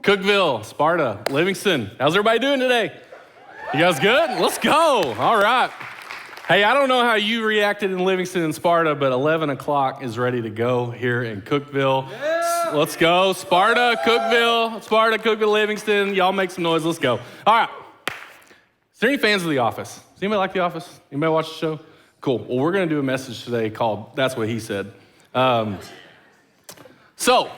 Cookeville, Sparta, Livingston. How's everybody doing today? You guys good? Let's go. All right. Hey, I don't know how you reacted in Livingston and Sparta, but 11 o'clock is ready to go here in Cookeville. Yeah. Let's go. Sparta, Cookeville, Livingston. Y'all make some noise. Let's go. All right. Is there any fans of The Office? Does anybody like The Office? Anybody watch the show? Cool. Well, we're going to do a message today called That's What He Said. So,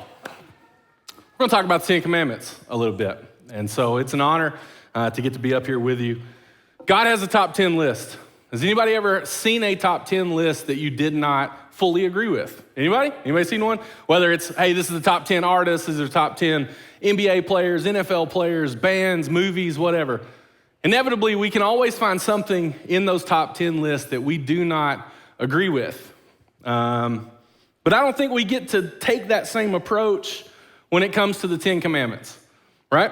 we're going to talk about the Ten Commandments a little bit. And so it's an honor to get to be up here with you. God has a top 10 list. Has anybody ever seen a top 10 list that you did not fully agree with? Anybody? Anybody seen one? Whether it's, hey, this is the top 10 artists, this is the top 10 NBA players, NFL players, bands, movies, whatever. Inevitably, we can always find something in those top 10 lists that we do not agree with. But I don't think we get to take that same approach when it comes to the 10 Commandments, right?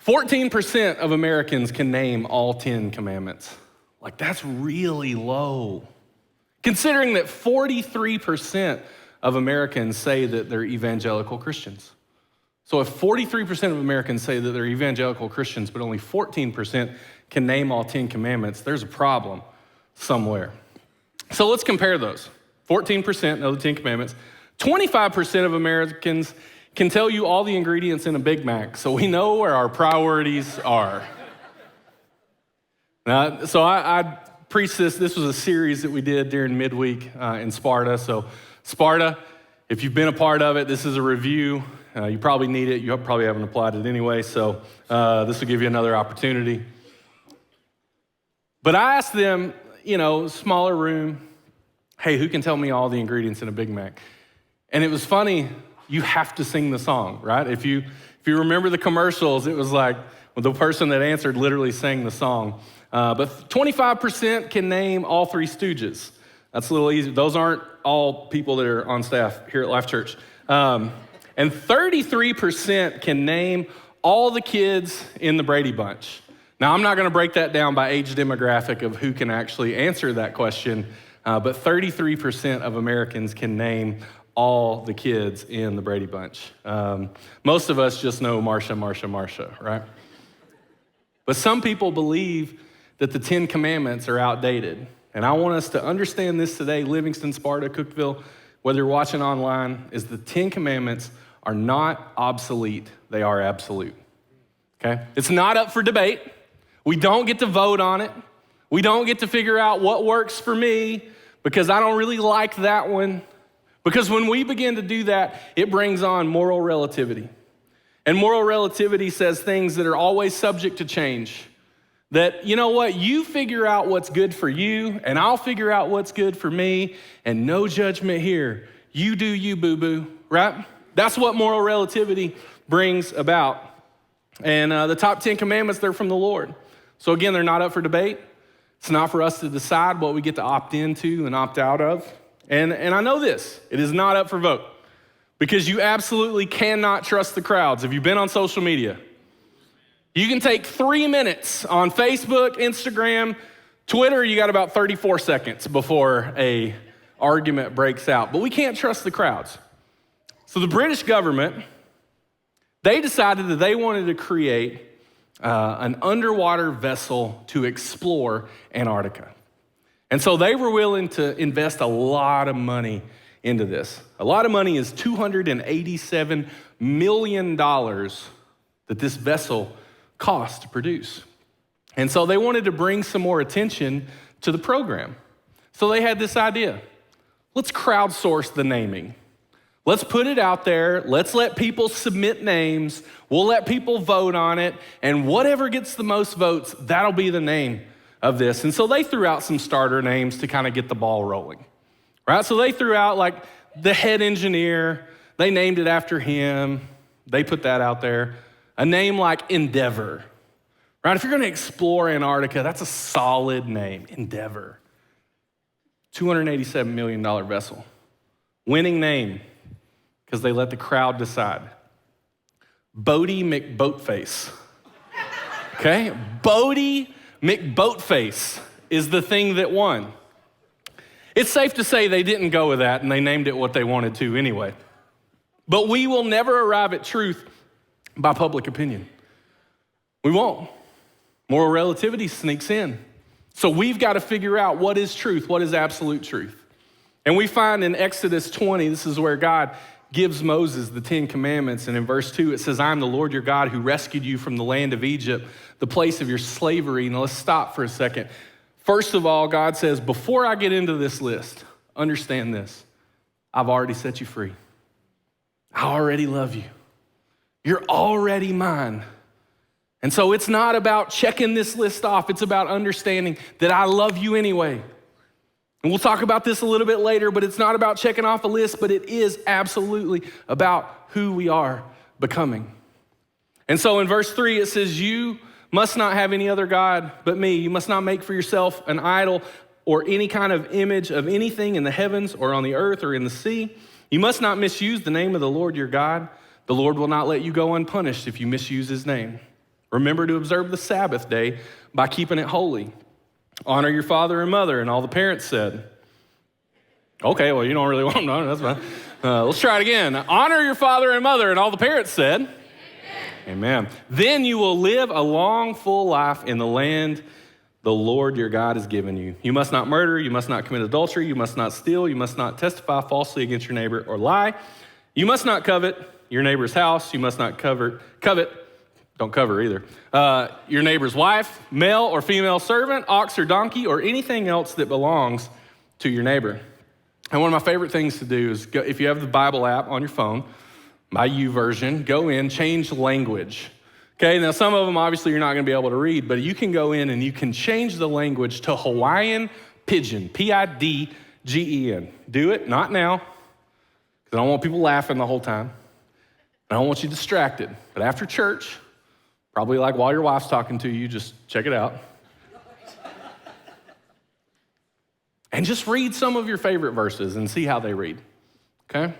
14% of Americans can name all 10 commandments. Like, that's really low. Considering that 43% of Americans say that they're evangelical Christians. So if 43% of Americans say that they're evangelical Christians, but only 14% can name all 10 commandments, there's a problem somewhere. So let's compare those. 14% know the 10 commandments. 25% of Americans can tell you all the ingredients in a Big Mac, so we know where our priorities are. So I preached this. This was a series that we did during midweek in Sparta. So Sparta, if you've been a part of it, this is a review. You probably need it. You probably haven't applied it anyway, so this will give you another opportunity. But I asked them, smaller room, hey, who can tell me all the ingredients in a Big Mac? And it was funny, you have to sing the song, right? If you remember the commercials, it was like the person that answered literally sang the song. But 25% can name all three Stooges. That's a little easy. Those aren't all people that are on staff here at Life Church. And 33% can name all the kids in the Brady Bunch. Now, I'm not going to break that down by age demographic of who can actually answer that question, but 33% of Americans can name all the kids in the Brady Bunch. Most of us just know Marsha, right? But some people believe that the 10 Commandments are outdated. And I want us to understand this today, Livingston, Sparta, Cookeville, whether you're watching online, is the 10 Commandments are not obsolete, they are absolute, okay? It's not up for debate. We don't get to vote on it. We don't get to figure out what works for me because I don't really like that one. Because when we begin to do that, it brings on moral relativity. And moral relativity says things that are always subject to change. That, you know what, you figure out what's good for you, and I'll figure out what's good for me, and no judgment here. You do you, boo-boo, right? That's what moral relativity brings about. And the top 10 commandments, they're from the Lord. So again, they're not up for debate. It's not for us to decide what we get to opt into and opt out of. And I know this, it is not up for vote. Because you absolutely cannot trust the crowds. Have you been on social media? You can take 3 minutes on Facebook, Instagram, Twitter, you got about 34 seconds before a argument breaks out. But we can't trust the crowds. So the British government, they decided that they wanted to create an underwater vessel to explore Antarctica. And so they were willing to invest a lot of money into this. A lot of money is $287 million that this vessel cost to produce. And so they wanted to bring some more attention to the program. So they had this idea. Let's crowdsource the naming. Let's put it out there. Let's let people submit names. We'll let people vote on it. And whatever gets the most votes, that'll be the name of this. And so they threw out some starter names to kind of get the ball rolling, right? So they threw out like the head engineer. They named it after him. They put that out there. A name like Endeavor, right? If you're going to explore Antarctica, that's a solid name, Endeavor. $287 million vessel. Winning name, because they let the crowd decide. Bodie McBoatface. Okay? Bodie McBoatface is the thing that won. It's safe to say they didn't go with that and they named it what they wanted to anyway. But we will never arrive at truth by public opinion. We won't. Moral relativity sneaks in. So we've got to figure out what is truth, what is absolute truth. And we find in Exodus 20, this is where God gives Moses the 10 commandments. And in verse 2, it says, I am the Lord your God who rescued you from the land of Egypt, the place of your slavery. Now let's stop for a second. First of all, God says, before I get into this list, understand this. I've already set you free. I already love you. You're already mine. And so it's not about checking this list off. It's about understanding that I love you anyway. And we'll talk about this a little bit later, but it's not about checking off a list, but it is absolutely about who we are becoming. And so in verse 3, it says, you must not have any other God but me. You must not make for yourself an idol or any kind of image of anything in the heavens or on the earth or in the sea. You must not misuse the name of the Lord your God. The Lord will not let you go unpunished if you misuse his name. Remember to observe the Sabbath day by keeping it holy. Honor your father and mother. And all the parents said, okay, well, you don't really want to know. That's fine. Let's try it again. Honor your father and mother. And all the parents said, Amen. Then you will live a long, full life in the land the Lord your God has given you. You must not murder. You must not commit adultery. You must not steal. You must not testify falsely against your neighbor or lie. You must not covet your neighbor's house. You must not covet. Don't cover either. Your neighbor's wife, male or female servant, ox or donkey, or anything else that belongs to your neighbor. And one of my favorite things to do is, if you have the Bible app on your phone, my YouVersion, go in, change language. Okay, now some of them obviously you're not going to be able to read, but you can go in and you can change the language to Hawaiian Pidgin, P-I-D-G-E-N. Do it, not now, because I don't want people laughing the whole time. I don't want you distracted, but after church, probably like while your wife's talking to you, just check it out. And just read some of your favorite verses and see how they read, okay?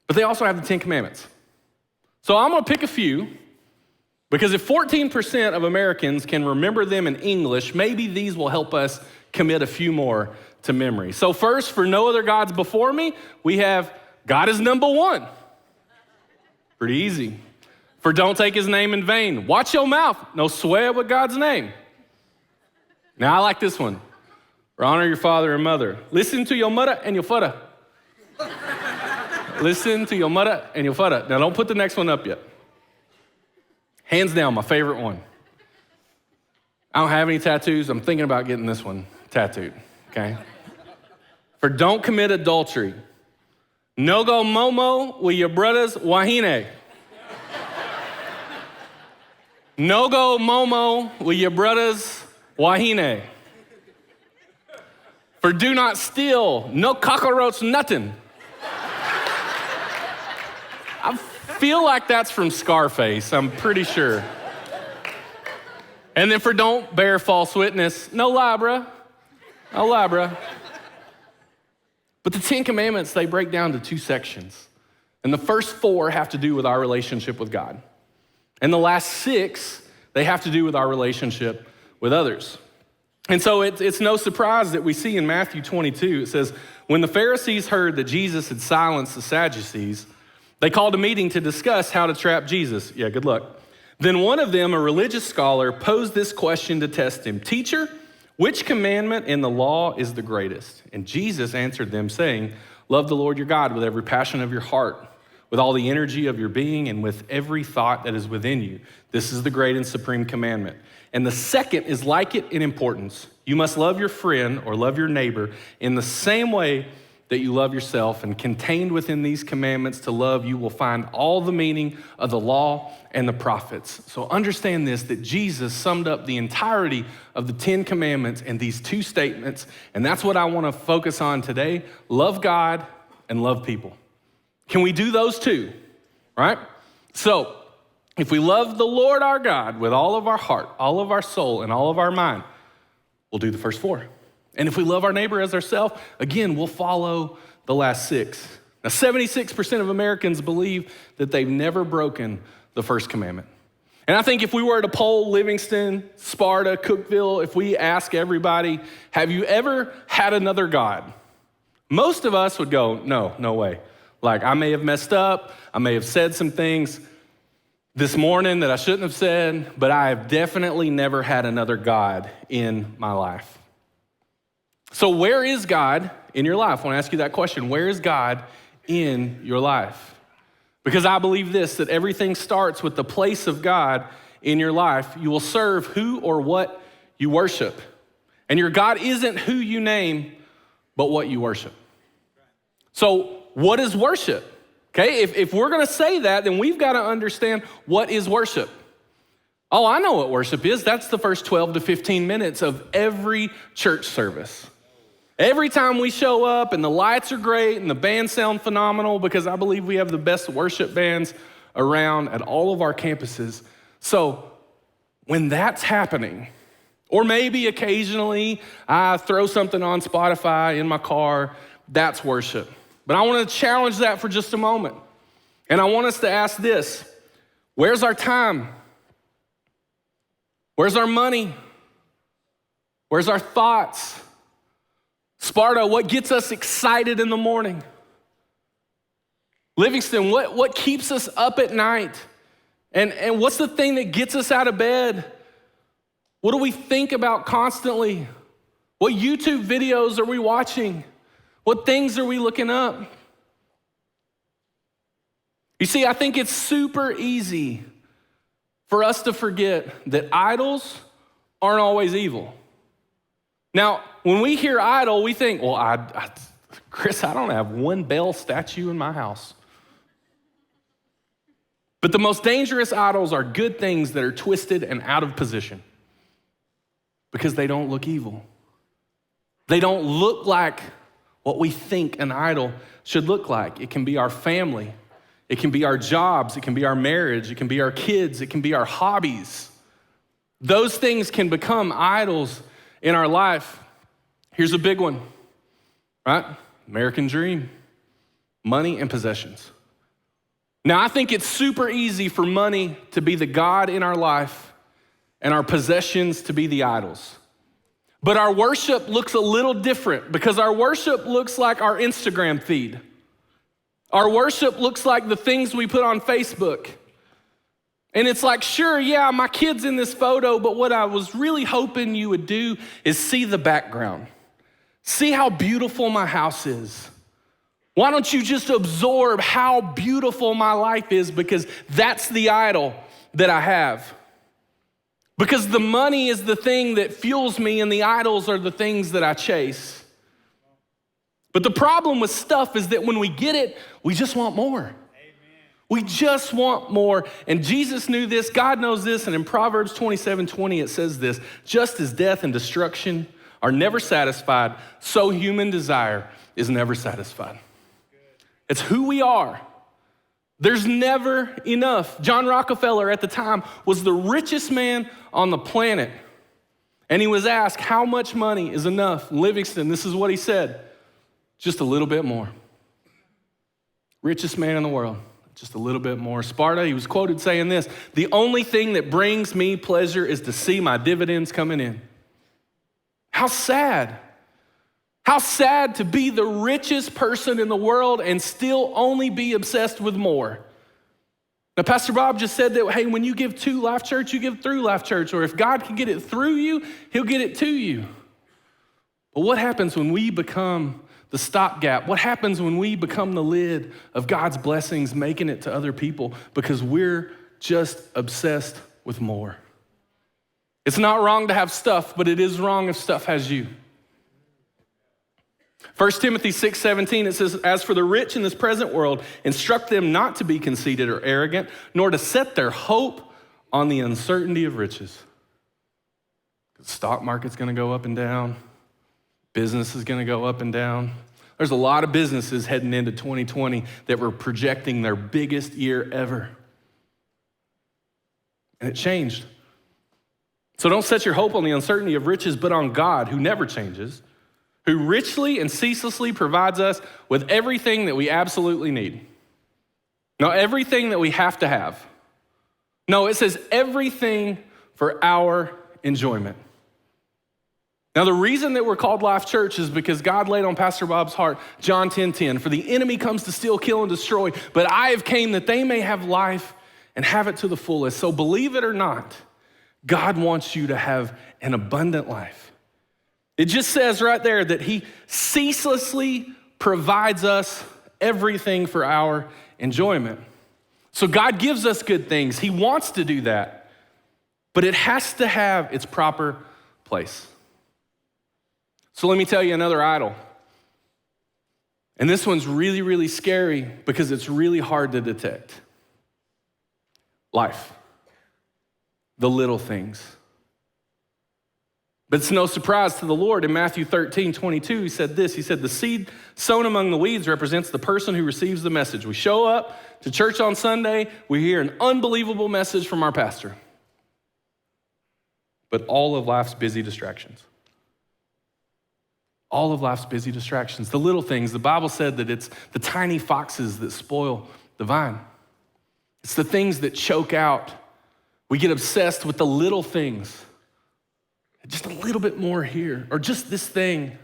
But they also have the 10 Commandments. So I'm gonna pick a few, because if 14% of Americans can remember them in English, maybe these will help us commit a few more to memory. So first, for no other gods before me, we have God is number one. Pretty easy. For don't take his name in vain. Watch your mouth. No swear with God's name. Now I like this one. For honor your father and mother. Listen to your mother and your father. Listen to your mother and your father. Now don't put the next one up yet. Hands down, my favorite one. I don't have any tattoos. I'm thinking about getting this one tattooed, okay? For don't commit adultery. No go momo with your brother's wahine. No go momo with your brother's wahine. For do not steal. No cockroach nothing. I feel like that's from Scarface. I'm pretty sure. And then for don't bear false witness. No lie, bruh. No lie, bruh. But the 10 Commandments, they break down to 2 sections. And the first 4 have to do with our relationship with God. And the last 6, they have to do with our relationship with others. And so it's no surprise that we see in Matthew 22, it says, when the Pharisees heard that Jesus had silenced the Sadducees, they called a meeting to discuss how to trap Jesus. Yeah, good luck. Then one of them, a religious scholar, posed this question to test him. Teacher, which commandment in the law is the greatest? And Jesus answered them saying, love the Lord your God with every passion of your heart, with all the energy of your being, and with every thought that is within you. This is the great and supreme commandment. And the second is like it in importance. You must love your friend or love your neighbor in the same way that you love yourself. And contained within these commandments to love, you will find all the meaning of the law and the prophets. So understand this, that Jesus summed up the entirety of the 10 Commandments in these 2 statements. And that's what I want to focus on today. Love God and love people. Can we do those 2, right? So if we love the Lord our God with all of our heart, all of our soul, and all of our mind, we'll do the first 4. And if we love our neighbor as ourselves, again, we'll follow the last 6. Now, 76% of Americans believe that they've never broken the first commandment. And I think if we were to poll Livingston, Sparta, Cookeville, if we ask everybody, have you ever had another God? Most of us would go, no way. Like, I may have messed up. I may have said some things. this morning that I shouldn't have said, but I have definitely never had another God in my life. So where is God in your life? I want to ask you that question. Where is God in your life? Because I believe this, that everything starts with the place of God in your life. You will serve who or what you worship. And your God isn't who you name, but what you worship. So what is worship? Okay, if we're gonna say that, then we've gotta understand what is worship. Oh, I know what worship is. That's the first 12 to 15 minutes of every church service. Every time we show up and the lights are great and the bands sound phenomenal, because I believe we have the best worship bands around at all of our campuses. So when that's happening, or maybe occasionally I throw something on Spotify in my car, that's worship. But I want to challenge that for just a moment. And I want us to ask this: where's our time? Where's our money? Where's our thoughts? Sparta, what gets us excited in the morning? Livingston, what keeps us up at night? And what's the thing that gets us out of bed? What do we think about constantly? What YouTube videos are we watching? What things are we looking up? You see, I think it's super easy for us to forget that idols aren't always evil. Now, when we hear idol, we think, well, Chris, I don't have one Bell statue in my house. But the most dangerous idols are good things that are twisted and out of position because they don't look evil. They don't look like what we think an idol should look like. It can be our family. It can be our jobs. It can be our marriage. It can be our kids. It can be our hobbies. Those things can become idols in our life. Here's a big one, right? American dream, money and possessions. Now, I think it's super easy for money to be the God in our life and our possessions to be the idols. But our worship looks a little different because our worship looks like our Instagram feed. Our worship looks like the things we put on Facebook. And it's like, sure, yeah, my kid's in this photo, but what I was really hoping you would do is see the background. See how beautiful my house is. Why don't you just absorb how beautiful my life is, because that's the idol that I have. Because the money is the thing that fuels me and the idols are the things that I chase. But the problem with stuff is that when we get it, we just want more. We just want more. And Jesus knew this, God knows this, and in Proverbs 27:20 it says this: just as death and destruction are never satisfied, so human desire is never satisfied. It's who we are. There's never enough. John Rockefeller at the time was the richest man on the planet. And he was asked, how much money is enough? Livingston, this is what he said: just a little bit more. Richest man in the world, just a little bit more. Sparta, he was quoted saying this: the only thing that brings me pleasure is to see my dividends coming in. How sad. How sad to be the richest person in the world and still only be obsessed with more. Now, Pastor Bob just said that, hey, when you give to Life Church, you give through Life Church, or if God can get it through you, he'll get it to you. But what happens when we become the stopgap? What happens when we become the lid of God's blessings, making it to other people because we're just obsessed with more? It's not wrong to have stuff, but it is wrong if stuff has you. 1 Timothy 6:17, it says, as for the rich in this present world, instruct them not to be conceited or arrogant, nor to set their hope on the uncertainty of riches. The stock market's gonna go up and down. Business is gonna go up and down. There's a lot of businesses heading into 2020 that were projecting their biggest year ever. And it changed. So don't set your hope on the uncertainty of riches, but on God, who never changes, who richly and ceaselessly provides us with everything that we absolutely need. No, everything that we have to have. No, it says everything for our enjoyment. Now, the reason that we're called Life Church is because God laid on Pastor Bob's heart, John 10:10, for the enemy comes to steal, kill, and destroy, but I have came that they may have life and have it to the fullest. So believe it or not, God wants you to have an abundant life. It just says right there that he ceaselessly provides us everything for our enjoyment. So God gives us good things. He wants to do that, but it has to have its proper place. So let me tell you another idol. And this one's really, really scary because it's really hard to detect. Life. The little things. But it's no surprise to the Lord. In Matthew 13:22, he said this. He said, the seed sown among the weeds represents the person who receives the message. We show up to church on Sunday, we hear an unbelievable message from our pastor. But all of life's busy distractions. All of life's busy distractions. The little things. The Bible said that it's the tiny foxes that spoil the vine. It's the things that choke out. We get obsessed with the little things. Just a little bit more here, or just this thing.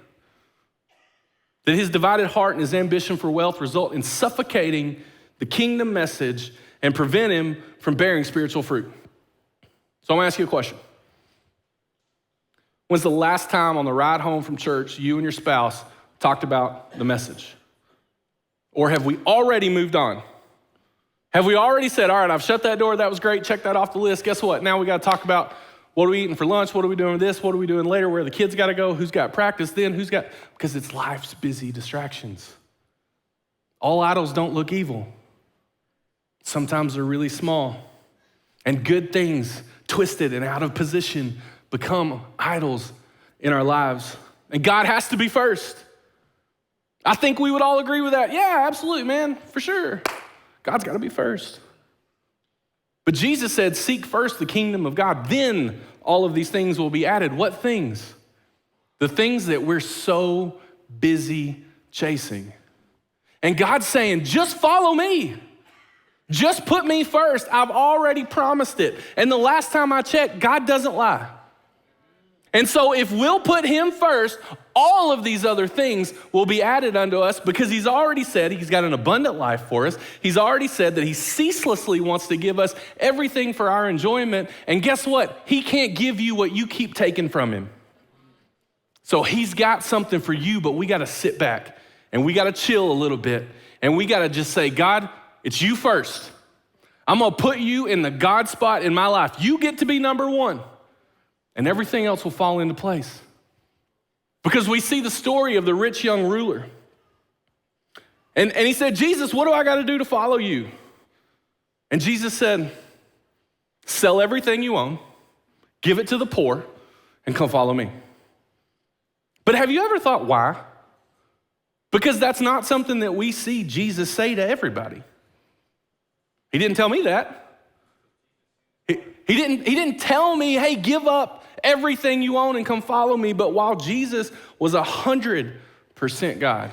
That his divided heart and his ambition for wealth result in suffocating the kingdom message and prevent him from bearing spiritual fruit. So I'm gonna ask you a question. When's the last time on the ride home from church you and your spouse talked about the message? Or have we already moved on? Have we already said, all right, I've shut that door, that was great, check that off the list. Guess what? Now we gotta talk about what are we eating for lunch? What are we doing with this? What are we doing later? Where the kids gotta go? Who's got practice then? Because it's life's busy distractions. All idols don't look evil. Sometimes they're really small. And good things, twisted and out of position, become idols in our lives. And God has to be first. I think we would all agree with that. Yeah, absolutely, man, for sure. God's gotta be first. But Jesus said, seek first the kingdom of God, then all of these things will be added. What things? The things that we're so busy chasing. And God's saying, just follow me. Just put me first. I've already promised it. And the last time I checked, God doesn't lie. And so if we'll put him first, all of these other things will be added unto us because he's already said he's got an abundant life for us. He's already said that he ceaselessly wants to give us everything for our enjoyment. And guess what? He can't give you what you keep taking from him. So he's got something for you, but we got to sit back and we got to chill a little bit. And we got to just say, God, it's you first. I'm going to put you in the God spot in my life. You get to be number one. And everything else will fall into place. Because we see the story of the rich young ruler. And he said, Jesus, what do I got to do to follow you? And Jesus said, sell everything you own, give it to the poor, and come follow me. But have you ever thought why? Because that's not something that we see Jesus say to everybody. He didn't tell me that. He didn't tell me, hey, give up everything you own and come follow me. But while Jesus was 100% God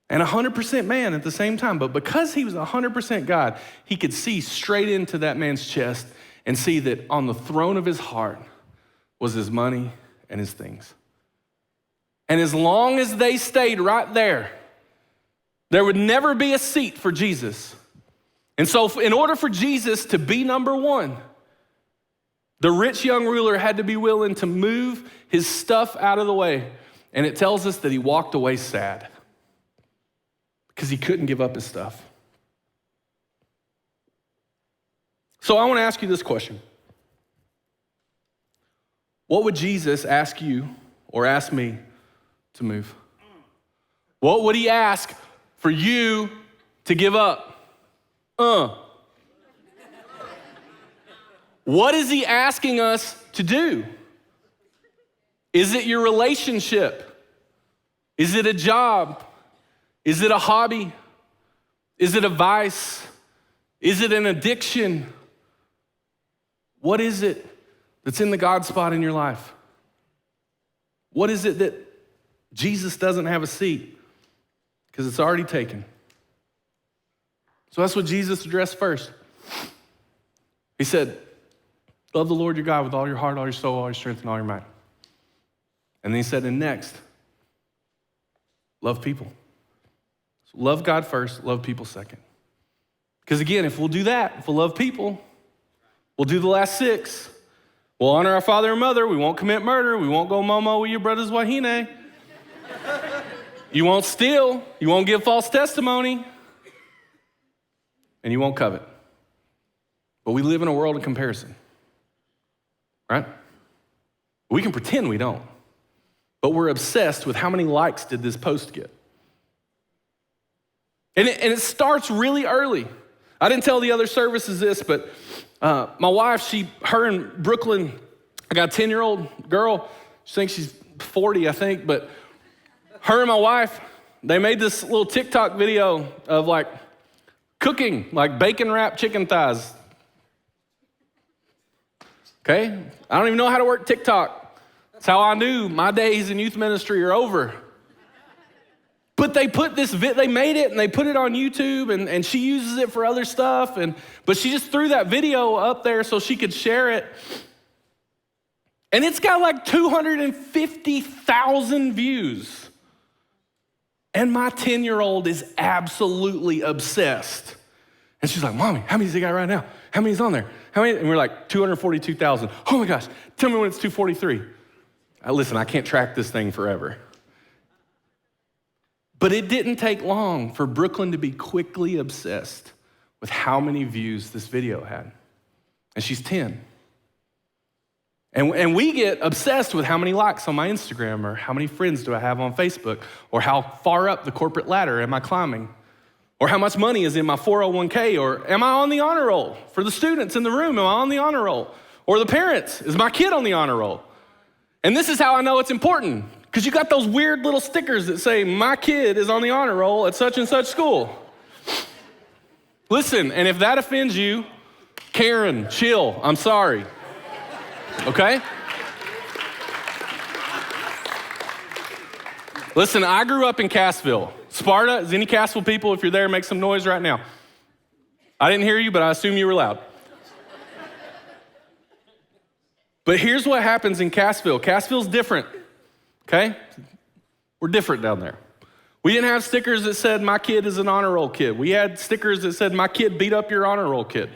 and 100% man at the same time, but because he was 100% God, he could see straight into that man's chest and see that on the throne of his heart was his money and his things. And as long as they stayed right there, there would never be a seat for Jesus. And so in order for Jesus to be number one, the rich young ruler had to be willing to move his stuff out of the way. And it tells us that he walked away sad because he couldn't give up his stuff. So I want to ask you this question. What would Jesus ask you or ask me to move? What would he ask for you to give up? What is he asking us to do? Is it your relationship? Is it a job? Is it a hobby? Is it a vice? Is it an addiction? What is it that's in the God spot in your life? What is it that Jesus doesn't have a seat? Because it's already taken. So that's what Jesus addressed first. He said, love the Lord your God with all your heart, all your soul, all your strength, and all your might. And then he said, and next, love people. So love God first, love people second. Because again, if we'll do that, if we'll love people, we'll do the last 6. We'll honor our father and mother. We won't commit murder. We won't go momo with your brother's wahine. You won't steal. You won't give false testimony. And you won't covet. But we live in a world of comparison, right? We can pretend we don't. But we're obsessed with how many likes did this post get. And it starts really early. I didn't tell the other services this, but my wife, her in Brooklyn, I got a 10-year-old girl. She thinks she's 40, I think, but her and my wife, they made this little TikTok video of like cooking, like bacon wrapped chicken thighs. Okay? I don't even know how to work TikTok. That's how I knew my days in youth ministry are over. But they put they made it and they put it on YouTube and she uses it for other stuff. But she just threw that video up there so she could share it. And it's got like 250,000 views. And my 10-year-old is absolutely obsessed. And she's like, Mommy, how many's it got right now? How many's on there? How many? And we're like, 242,000. Oh my gosh, tell me when it's 243. Listen, I can't track this thing forever. But it didn't take long for Brooklyn to be quickly obsessed with how many views this video had. And she's 10. And we get obsessed with how many likes on my Instagram or how many friends do I have on Facebook or how far up the corporate ladder am I climbing or how much money is in my 401k or am I on the honor roll? For the students in the room, am I on the honor roll? Or the parents, is my kid on the honor roll? And this is how I know it's important because you got those weird little stickers that say my kid is on the honor roll at such and such school. Listen, and if that offends you, Karen, chill, I'm sorry. Okay? Listen, I grew up in Cassville. Sparta, is any Cassville people? If you're there, make some noise right now. I didn't hear you, but I assume you were loud. But here's what happens in Cassville. Cassville's different, okay? We're different down there. We didn't have stickers that said, my kid is an honor roll kid. We had stickers that said, my kid beat up your honor roll kid.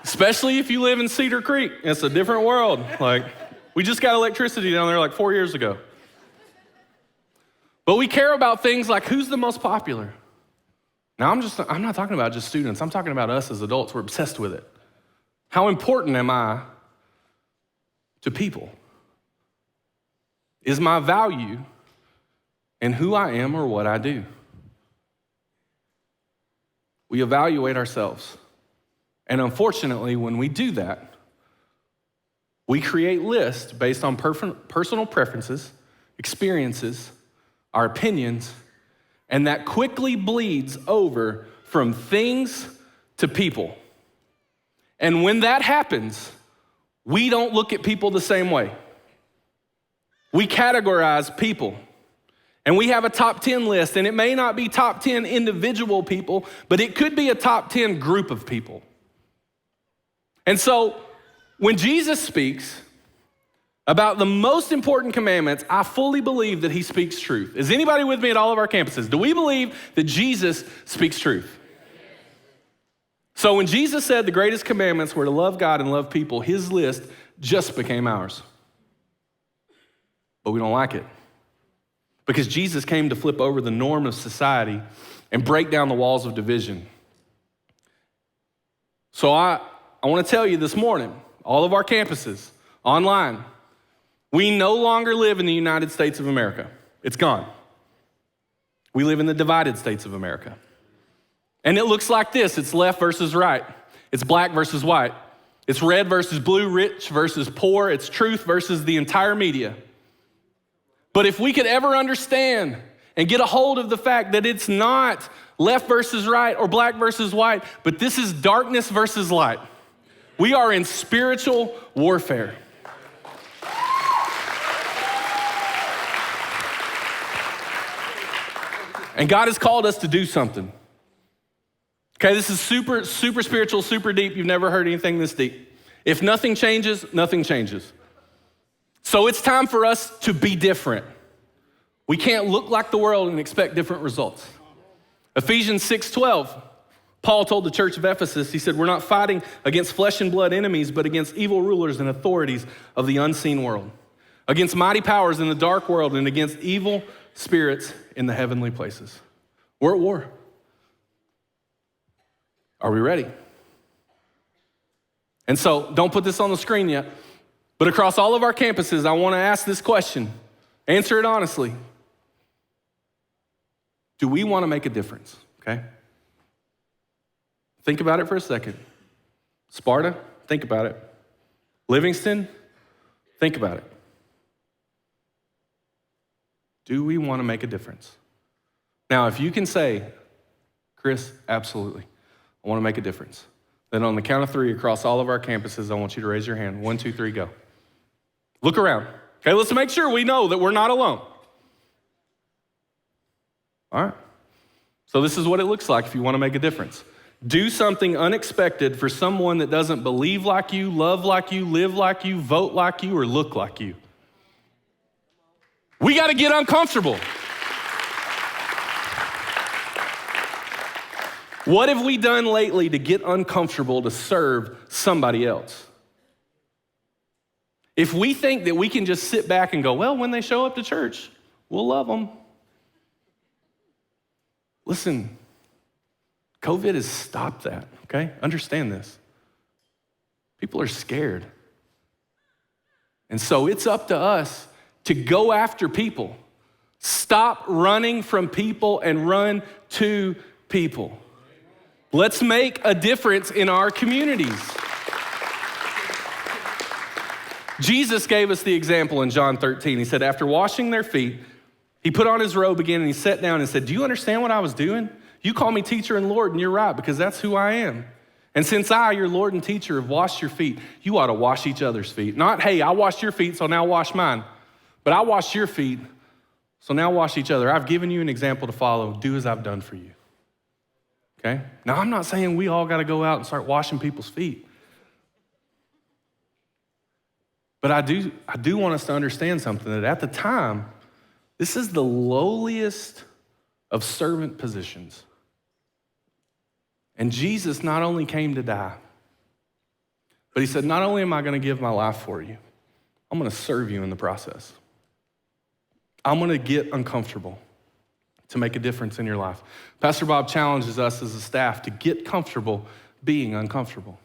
Especially if you live in Cedar Creek. It's a different world. Like, we just got electricity down there like 4 years ago. But we care about things like who's the most popular. Now, I'm not talking about just students. I'm talking about us as adults. We're obsessed with it. How important am I to people? Is my value in who I am or what I do? We evaluate ourselves. And unfortunately, when we do that, we create lists based on personal preferences, experiences, our opinions, and that quickly bleeds over from things to people. And when that happens, we don't look at people the same way. We categorize people. And we have a top 10 list, and it may not be top 10 individual people, but it could be a top 10 group of people. And so when Jesus speaks about the most important commandments, I fully believe that he speaks truth. Is anybody with me at all of our campuses? Do we believe that Jesus speaks truth? So when Jesus said the greatest commandments were to love God and love people, his list just became ours. But we don't like it. Because Jesus came to flip over the norm of society and break down the walls of division. So I want to tell you this morning, all of our campuses, online, we no longer live in the United States of America. It's gone. We live in the divided states of America. And it looks like this. It's left versus right. It's black versus white. It's red versus blue, rich versus poor. It's truth versus the entire media. But if we could ever understand and get a hold of the fact that it's not left versus right or black versus white, but this is darkness versus light. We are in spiritual warfare. And God has called us to do something. Okay, this is super, super spiritual, super deep. You've never heard anything this deep. If nothing changes, nothing changes. So it's time for us to be different. We can't look like the world and expect different results. Ephesians 6:12 Paul told the church of Ephesus, he said, we're not fighting against flesh and blood enemies, but against evil rulers and authorities of the unseen world, against mighty powers in the dark world, and against evil spirits in the heavenly places. We're at war. Are we ready? And so, don't put this on the screen yet, but across all of our campuses, I want to ask this question. Answer it honestly. Do we want to make a difference? Okay? Think about it for a second. Sparta, think about it. Livingston, think about it. Do we want to make a difference? Now, if you can say, Chris, absolutely, I want to make a difference, then on the count of 3 across all of our campuses, I want you to raise your hand. 1, 2, 3, go. Look around. Okay, let's make sure we know that we're not alone. All right. So this is what it looks like if you want to make a difference. Do something unexpected for someone that doesn't believe like you, love like you, live like you, vote like you, or look like you. We got to get uncomfortable. What have we done lately to get uncomfortable to serve somebody else? If we think that we can just sit back and go, well, when they show up to church, we'll love them. Listen, COVID has stopped that, okay? Understand this. People are scared. And so it's up to us to go after people. Stop running from people and run to people. Let's make a difference in our communities. Jesus gave us the example in John 13. He said, after washing their feet, he put on his robe again and he sat down and said, do you understand what I was doing? You call me teacher and Lord, and you're right, because that's who I am. And since I, your Lord and teacher, have washed your feet, you ought to wash each other's feet. Not, hey, I washed your feet, so now wash mine. But I washed your feet, so now wash each other. I've given you an example to follow. Do as I've done for you. Okay? Now, I'm not saying we all got to go out and start washing people's feet. But I do want us to understand something, that at the time, this is the lowliest of servant positions. And Jesus not only came to die, but he said, not only am I going to give my life for you, I'm going to serve you in the process. I'm going to get uncomfortable to make a difference in your life. Pastor Bob challenges us as a staff to get comfortable being uncomfortable.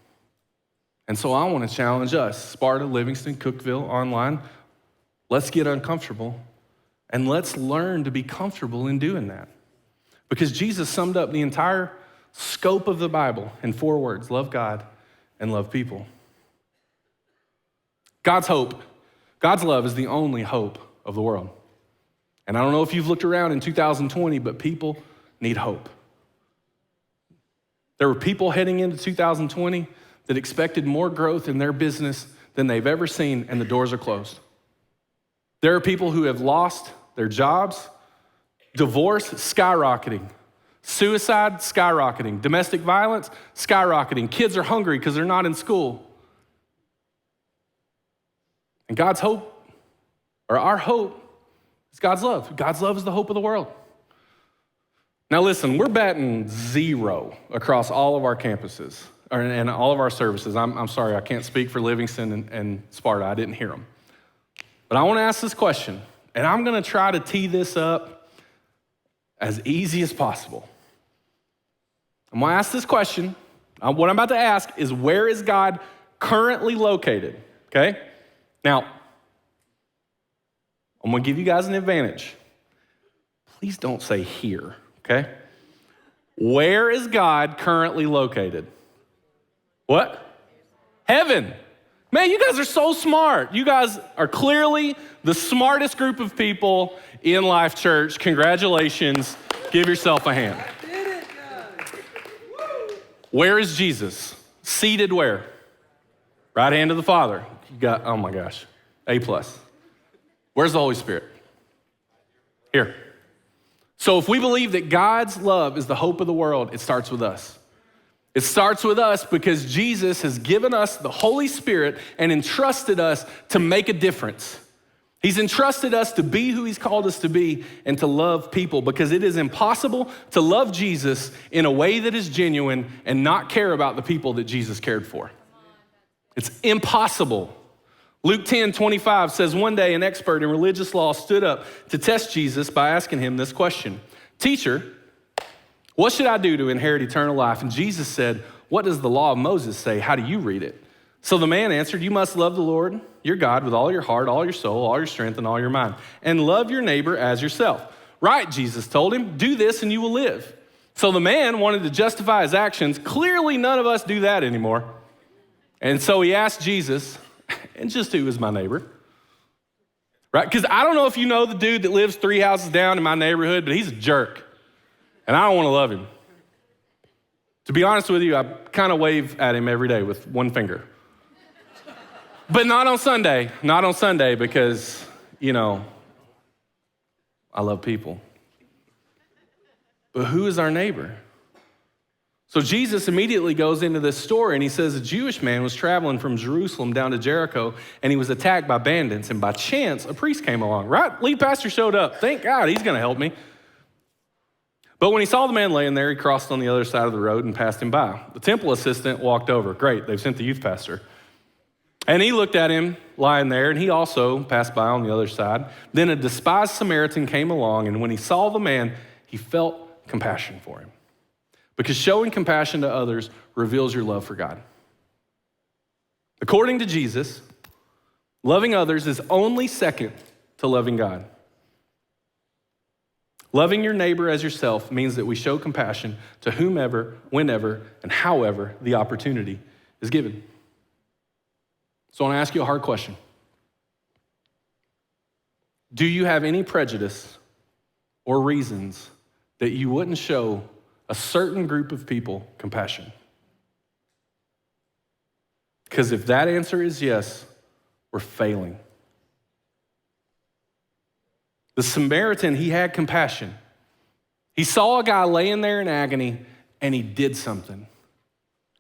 And so I want to challenge us, Sparta, Livingston, Cookeville, online, let's get uncomfortable and let's learn to be comfortable in doing that. Because Jesus summed up the entire scope of the Bible in 4 words: love God and love people. God's hope, God's love is the only hope of the world. And I don't know if you've looked around in 2020, but people need hope. There were people heading into 2020 that expected more growth in their business than they've ever seen, and the doors are closed. There are people who have lost their jobs, divorce skyrocketing, suicide skyrocketing, domestic violence skyrocketing. Kids are hungry because they're not in school. And God's hope, or our hope, is God's love. God's love is the hope of the world. Now listen, we're batting 0 across all of our campuses and all of our services. I'm sorry, I can't speak for Livingston and Sparta. I didn't hear them. But I want to ask this question, and I'm going to try to tee this up as easy as possible. I'm going to ask this question. What I'm about to ask is, where is God currently located? Okay? Now, I'm going to give you guys an advantage. Please don't say here, okay? Where is God currently located? What? Heaven. Man, you guys are so smart. You guys are clearly the smartest group of people in Life Church. Congratulations. Give yourself a hand. Where is Jesus? Seated where? Right hand of the Father. You got, oh my gosh, A+. Where's the Holy Spirit? Here. So if we believe that God's love is the hope of the world, it starts with us. It starts with us because Jesus has given us the Holy Spirit and entrusted us to make a difference. He's entrusted us to be who he's called us to be and to love people, because it is impossible to love Jesus in a way that is genuine and not care about the people that Jesus cared for. It's impossible. Luke 10:25 says, one day an expert in religious law stood up to test Jesus by asking him this question: "Teacher, what should I do to inherit eternal life?" And Jesus said, "What does the law of Moses say? How do you read it?" So the man answered, "You must love the Lord your God with all your heart, all your soul, all your strength, and all your mind, and love your neighbor as yourself." "Right," Jesus told him, "do this and you will live." So the man wanted to justify his actions. Clearly, none of us do that anymore. And so he asked Jesus, "And just who is my neighbor?" Right? Because I don't know if you know the dude that lives 3 houses down in my neighborhood, but he's a jerk. And I don't want to love him. To be honest with you, I kind of wave at him every day with one finger. But not on Sunday. Not on Sunday because, I love people. But who is our neighbor? So Jesus immediately goes into this story and he says a Jewish man was traveling from Jerusalem down to Jericho and he was attacked by bandits, and by chance a priest came along, right? Lead pastor showed up. Thank God, he's gonna help me. But when he saw the man laying there, he crossed on the other side of the road and passed him by. The temple assistant walked over. Great, they've sent the youth pastor. And he looked at him lying there, and he also passed by on the other side. Then a despised Samaritan came along, and when he saw the man, he felt compassion for him. Because showing compassion to others reveals your love for God. According to Jesus, loving others is only second to loving God. Loving your neighbor as yourself means that we show compassion to whomever, whenever, and however the opportunity is given. So I want to ask you a hard question. Do you have any prejudice or reasons that you wouldn't show a certain group of people compassion? Because if that answer is yes, we're failing. The Samaritan, he had compassion. He saw a guy laying there in agony, and he did something.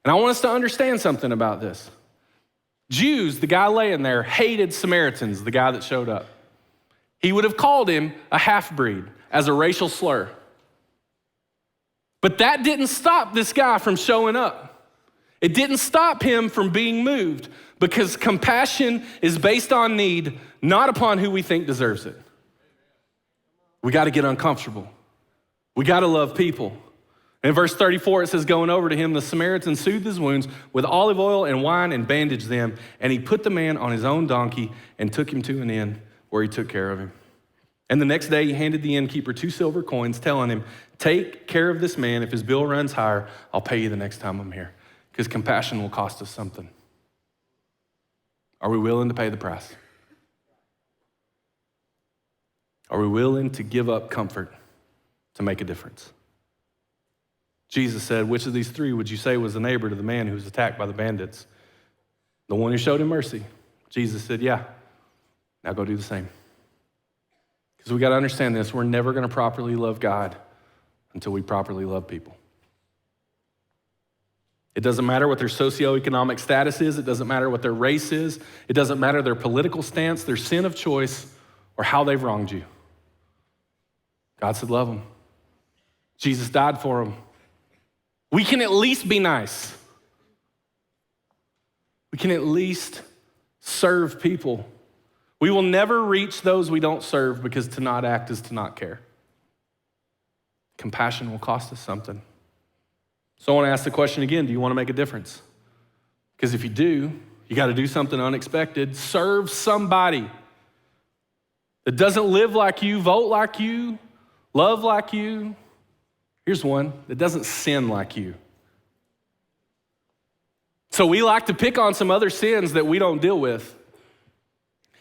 And I want us to understand something about this. Jews, the guy laying there, hated Samaritans, the guy that showed up. He would have called him a half-breed as a racial slur. But that didn't stop this guy from showing up. It didn't stop him from being moved, because compassion is based on need, not upon who we think deserves it. We got to get uncomfortable. We got to love people. In verse 34, it says, going over to him, the Samaritan soothed his wounds with olive oil and wine and bandaged them. And he put the man on his own donkey and took him to an inn where he took care of him. And the next day he handed the innkeeper 2 silver coins, telling him, take care of this man. If his bill runs higher, I'll pay you the next time I'm here. Because compassion will cost us something. Are we willing to pay the price? Are we willing to give up comfort to make a difference? Jesus said, which of these 3 would you say was the neighbor to the man who was attacked by the bandits? The one who showed him mercy. Jesus said, yeah, now go do the same. Because we got to understand this, we're never going to properly love God until we properly love people. It doesn't matter what their socioeconomic status is. It doesn't matter what their race is. It doesn't matter their political stance, their sin of choice, or how they've wronged you. God said, love them. Jesus died for them. We can at least be nice. We can at least serve people. We will never reach those we don't serve, because to not act is to not care. Compassion will cost us something. So I want to ask the question again, do you want to make a difference? Because if you do, you got to do something unexpected. Serve somebody that doesn't live like you, vote like you, love like you. Here's one that doesn't sin like you. So we like to pick on some other sins that we don't deal with.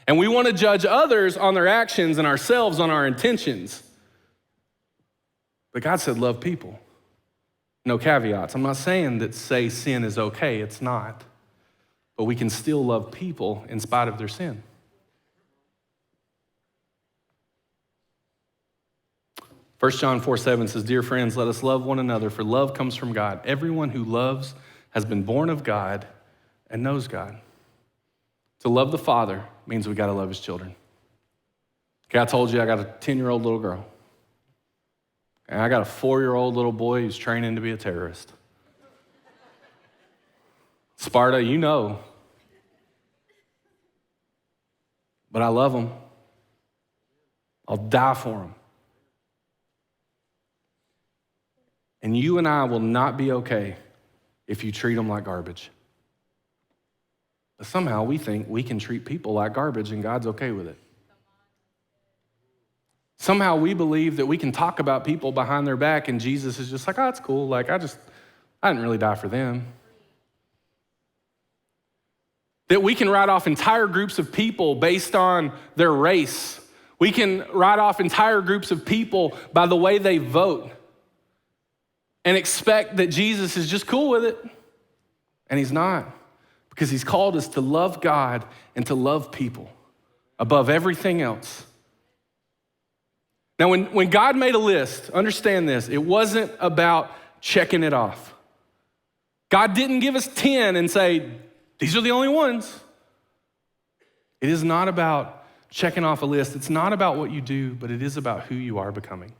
And we want to judge others on their actions and ourselves on our intentions. But God said, love people. No caveats. I'm not saying that say sin is okay. It's not. But we can still love people in spite of their sin. 1 John 4:7 says, dear friends, let us love one another, for love comes from God. Everyone who loves has been born of God and knows God. To love the Father means we got to love his children. Okay, I told you I got a 10-year-old little girl. And I got a 4-year-old little boy who's training to be a terrorist. Sparta, you know. But I love them. I'll die for them. And you and I will not be okay if you treat them like garbage. But somehow we think we can treat people like garbage and God's okay with it. Somehow we believe that we can talk about people behind their back and Jesus is just like, oh, it's cool. Like, I didn't really die for them. That we can write off entire groups of people based on their race. We can write off entire groups of people by the way they vote and expect that Jesus is just cool with it. And he's not, because he's called us to love God and to love people above everything else. Now, when God made a list, understand this, it wasn't about checking it off. God didn't give us 10 and say, these are the only ones. It is not about checking off a list. It's not about what you do, but it is about who you are becoming.